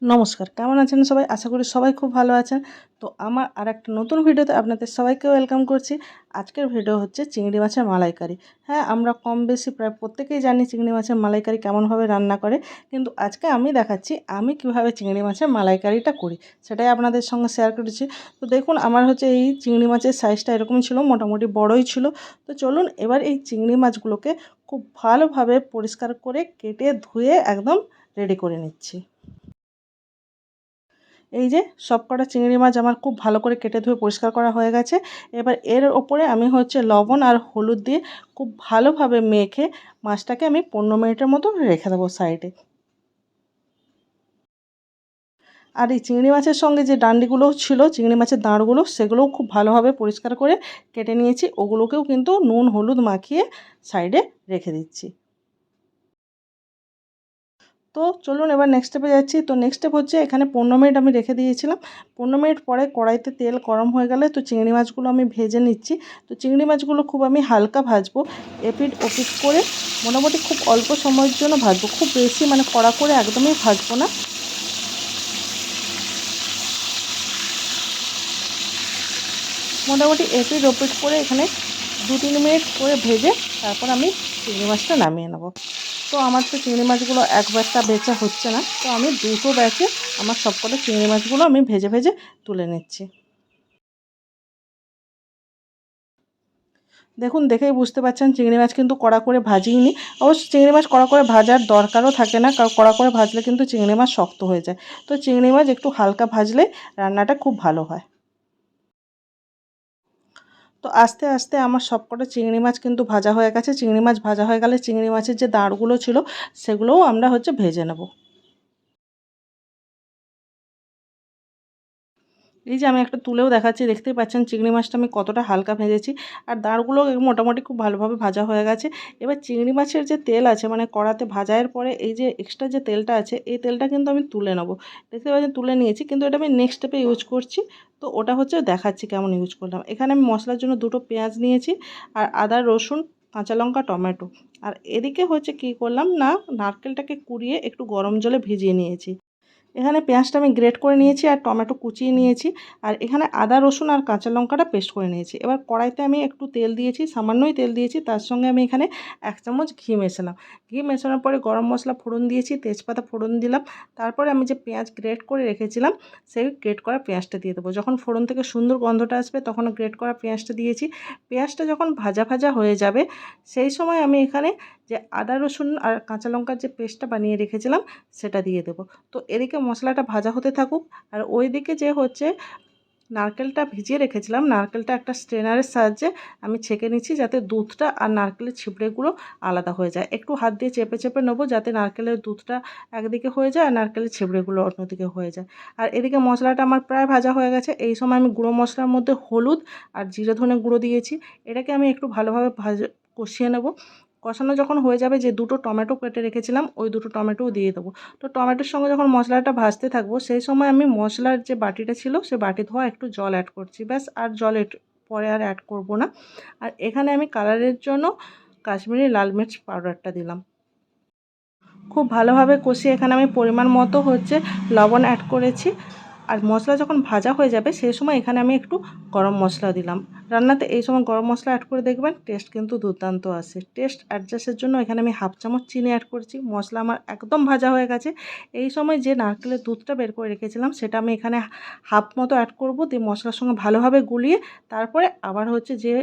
নমস্কার, কেমন আছেন সবাই? আশা করি সবাই খুব ভালো আছেন। তো আমার আরেকটা নতুন ভিডিওতে আপনাদের সবাইকে ওয়েলকাম করছি। আজকের ভিডিও হচ্ছে চিংড়ি মাছের মালাইকারি। হ্যাঁ, আমরা কম বেশি প্রায় প্রত্যেকেই জানি চিংড়ি মাছের মালাইকারি কেমনভাবে রান্না করে। কিন্তু আজকে আমি দেখাচ্ছি আমি কীভাবে চিংড়ি মাছের মালাইকারিটা করি। সেটাই আপনাদের সঙ্গে শেয়ার করেছি। তো দেখুন, আমার হচ্ছে এই চিংড়ি মাছের সাইজটা এরকমই ছিল, মোটামুটি বড়ই ছিল। তো চলুন এবার এই চিংড়ি মাছগুলোকে খুব ভালোভাবে পরিষ্কার করে কেটে ধুয়ে একদম রেডি করে নিচ্ছি। এই যে সবকটা চিংড়ি মাছ আমার খুব ভালো করে কেটে ধুয়ে পরিষ্কার করা হয়ে গেছে। এবার এর ওপরে আমি হচ্ছে লবণ আর হলুদ দিয়ে খুব ভালোভাবে মেখে মাছটাকে আমি 15 মিনিটের মতো রেখে দেবো সাইডে। আর এই চিংড়ি মাছের সঙ্গে যে ডান্ডিগুলোও ছিল, চিংড়ি মাছের দাঁড়গুলো, সেগুলোও খুব ভালোভাবে পরিষ্কার করে কেটে নিয়েছি। ওগুলোকেও কিন্তু নুন হলুদ মাখিয়ে সাইডে রেখে দিচ্ছি। তো চলুন এবার নেক্সট স্টেপে যাচ্ছি। তো নেক্সট স্টেপ হচ্ছে, এখানে 15 মিনিট আমি রেখে দিয়েছিলাম। 15 মিনিট পরে কড়াইতে তেল গরম হয়ে গেলে তো চিংড়ি মাছগুলো আমি ভেজে নিচ্ছি। তো চিংড়ি মাছগুলো খুব আমি হালকা ভাজবো, এপিট ওপিট করে মোটামুটি খুব অল্প সময়ের জন্য ভাজবো, খুব বেশি মানে কড়া করে একদমই ভাজবো না। মোটামুটি এপিট ওপিট করে এখানে 2-3 মিনিট করে ভেজে তারপর আমি চিংড়ি মাছটা নামিয়ে নেব। তো আমার তো চিংড়ি মাছগুলো এক ব্যাচটা বেচা হচ্ছে না, তো আমি দুটো ব্যাচে আমার সবকটা চিংড়ি মাছগুলো আমি ভেজে ভেজে তুলে নিচ্ছি। দেখুন, দেখেই বুঝতে পারছেন চিংড়ি মাছ কিন্তু কড়া করে ভাজিনি। অবশ্য চিংড়ি মাছ কড়া করে ভাজার দরকারও থাকে না, কারণ কড়া করে ভাজলে কিন্তু চিংড়ি মাছ শক্ত হয়ে যায়। তো চিংড়ি মাছ একটু হালকা ভাজলে রান্নাটা খুব ভালো হয়। তো আস্তে আস্তে আমার সবকটা চিংড়ি মাছ কিন্তু ভাজা হয়ে গেছে। চিংড়ি মাছ ভাজা হয়ে গেলে চিংড়ি মাছের যে দাঁড়গুলো ছিল সেগুলোও আমরা হচ্ছে ভেজে নেব। এই যে আমি একটা তুলেও দেখাচ্ছি, দেখতেই পাচ্ছেন চিংড়ি মাছটা আমি কতটা হালকা ভেজেছি। আর দাঁড়গুলো মোটামুটি খুব ভালোভাবে ভাজা হয়ে গেছে। এবার চিংড়ি মাছের যে তেল আছে, মানে কড়াতে ভাজার পরে এই যে এক্সট্রা যে তেলটা আছে, এই তেলটা কিন্তু আমি তুলে নেব। দেখতে পাচ্ছেন তুলে নিয়েছি, কিন্তু এটা আমি নেক্সট স্টেপে ইউজ করছি। তো ওটা হচ্ছে দেখাচ্ছি কেমন ইউজ করলাম। এখানে আমি মশলার জন্য দুটো পেঁয়াজ নিয়েছি, আর আদা রসুন কাঁচা লঙ্কা টমেটো। আর এদিকে হচ্ছে কী করলাম না, নারকেলটাকে কুড়িয়ে একটু গরম জলে ভিজিয়ে নিয়েছি। এখানে পেঁয়াজটা আমি গ্রেট করে নিয়েছি আর টমেটো কুচিয়ে নিয়েছি। আর এখানে আদা রসুন আর কাঁচা লঙ্কাটা পেস্ট করে নিয়েছি। এবার কড়াইতে আমি একটু তেল দিয়েছি, সামান্যই তেল দিয়েছি, তার সঙ্গে আমি এখানে 1 চামচ ঘি মেশালাম। ঘি মেশানোর পরে গরম মশলা ফোড়ন দিয়েছি, তেজপাতা ফোড়ন দিলাম। তারপরে আমি যে পেঁয়াজ গ্রেট করে রেখেছিলাম সেই গ্রেট করা পেঁয়াজটা দিয়ে দেবো। যখন ফোড়ন থেকে সুন্দর গন্ধটা আসবে তখন গ্রেট করা পেঁয়াজটা দিয়েছি। পেঁয়াজটা যখন ভাজা ভাজা হয়ে যাবে সেই সময় আমি এখানে যে আদা রসুন আর কাঁচা লঙ্কার যে পেস্টটা বানিয়ে রেখেছিলাম সেটা দিয়ে দেবো। তো এদিকে মশলাটা ভাজা হতে থাকুক, আর ওইদিকে যে হচ্ছে নারকেলটা ভিজিয়ে রেখেছিলাম, নারকেলটা একটা স্ট্রেনারের সাহায্যে আমি ছেঁকে নিচ্ছি, যাতে দুধটা আর নারকেলের ছিবড়েগুলো আলাদা হয়ে যায়। একটু হাত দিয়ে চেপে চেপে নেবো, যাতে নারকেলের দুধটা একদিকে হয়ে যায় আর নারকেলের ছিবড়েগুলো অন্যদিকে হয়ে যায়। আর এদিকে মশলাটা আমার প্রায় ভাজা হয়ে গেছে। এই সময় আমি গুঁড়ো মশলার মধ্যে হলুদ আর জিরে ধনে গুঁড়ো দিয়েছি। এটাকে আমি একটু ভালোভাবে কষিয়ে নেব। কষানো যখন হয়ে যাবে, যে দুটো টমেটো কেটে রেখেছিলাম ওই দুটো টমেটোও দিয়ে দেবো। তো টমেটোর সঙ্গে যখন মশলাটা ভাজতে থাকবো সেই সময় আমি মশলার যে বাটিটা ছিল সে বাটি ধোয়া একটু জল অ্যাড করছি, ব্যাস। আর জল পরে আর অ্যাড করব না। আর এখানে আমি কালারের জন্য কাশ্মীরি লাল মির্চ পাউডারটা দিলাম। খুব ভালোভাবে কষিয়ে এখানে আমি পরিমাণ মতো হচ্ছে লবণ অ্যাড করেছি। আর মশলা যখন ভাজা হয়ে যাবে সেই সময় এখানে আমি একটু গরম মশলা দিলাম। রান্নাতে এই সময় গরম মশলা অ্যাড করে দেখবেন টেস্ট কিন্তু দুর্দান্ত আসে। টেস্ট অ্যাডজাস্টের জন্য এখানে আমি 1/2 চামচ চিনি অ্যাড করছি। মশলা আমার একদম ভাজা হয়ে গেছে। এই সময় যে নারকেলের দুধটা বের করে রেখেছিলাম সেটা আমি এখানে হাফ মতো অ্যাড করব, দিয়ে মশলার সঙ্গে ভালোভাবে গুলিয়ে তারপরে আবার হচ্ছে যে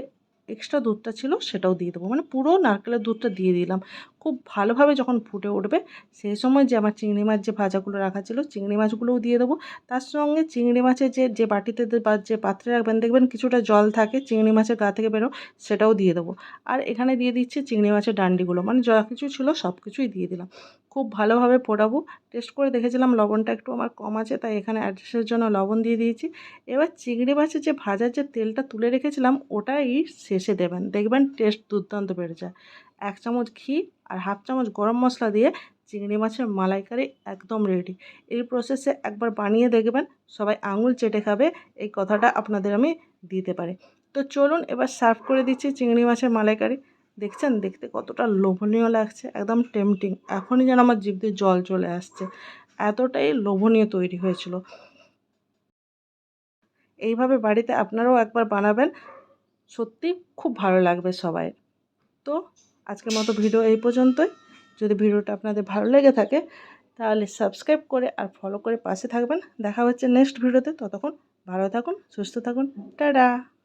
এক্সট্রা দুধটা ছিল সেটাও দিয়ে দেবো, মানে পুরো নারকেলের দুধটা দিয়ে দিলাম। খুব ভালোভাবে যখন ফুটে উঠবে সেই সময় যে আমার চিংড়ি মাছ যে ভাজাগুলো রাখা ছিল চিংড়ি মাছগুলোও দিয়ে দেবো। তার সঙ্গে চিংড়ি মাছের যে যে বাটিতে বা যে পাত্রে রাখবেন দেখবেন কিছুটা জল থাকে চিংড়ি মাছের গা থেকে বেরো, সেটাও দিয়ে দেবো। আর এখানে দিয়ে দিচ্ছি চিংড়ি মাছের ডান্ডিগুলো, মানে যা কিছু ছিল সব কিছুই দিয়ে দিলাম। খুব ভালোভাবে ফোটাবো। টেস্ট করে দেখেছিলাম লবণটা একটু আমার কম আছে, তাই এখানে অ্যাডজাস্টের জন্য লবণ দিয়ে দিয়েছি। এবার চিংড়ি মাছের যে ভাজার যে তেলটা তুলে রেখেছিলাম ওটাই শেষে দেবেন, দেখবেন টেস্ট দুর্দান্ত বেড়ে যায়। 1 চামচ ঘি আর 1/2 চামচ গরম মশলা দিয়ে চিংড়ি মাছের মালাইকারি একদম রেডি। এই প্রসেসে একবার বানিয়ে দেখবেন, সবাই আঙুল চেটে খাবে, এই কথাটা আপনাদের আমি দিতে পারি। তো চলুন এবার সার্ভ করে দিচ্ছি চিংড়ি মাছের মালাইকারি। দেখছেন দেখতে কতটা লোভনীয় লাগছে, একদম টেম্পটিং। এখনই যেন আমার জিভ দিয়ে জল চলে আসছে। এতটাই লোভনীয় তৈরি হয়েছিল। এইভাবে বাড়িতে আপনারাও একবার বানাবেন, সত্যি খুব ভালো লাগবে সবাই। তো আজকের মতো ভিডিও এই পর্যন্তই। যদি ভিডিওটা আপনাদের ভালো লেগে থাকে তাহলে সাবস্ক্রাইব করে আর ফলো করে পাশে থাকবেন। দেখা হচ্ছে নেক্সট ভিডিওতে। ততক্ষণ ভালো থাকুন, সুস্থ থাকুন, টাটা।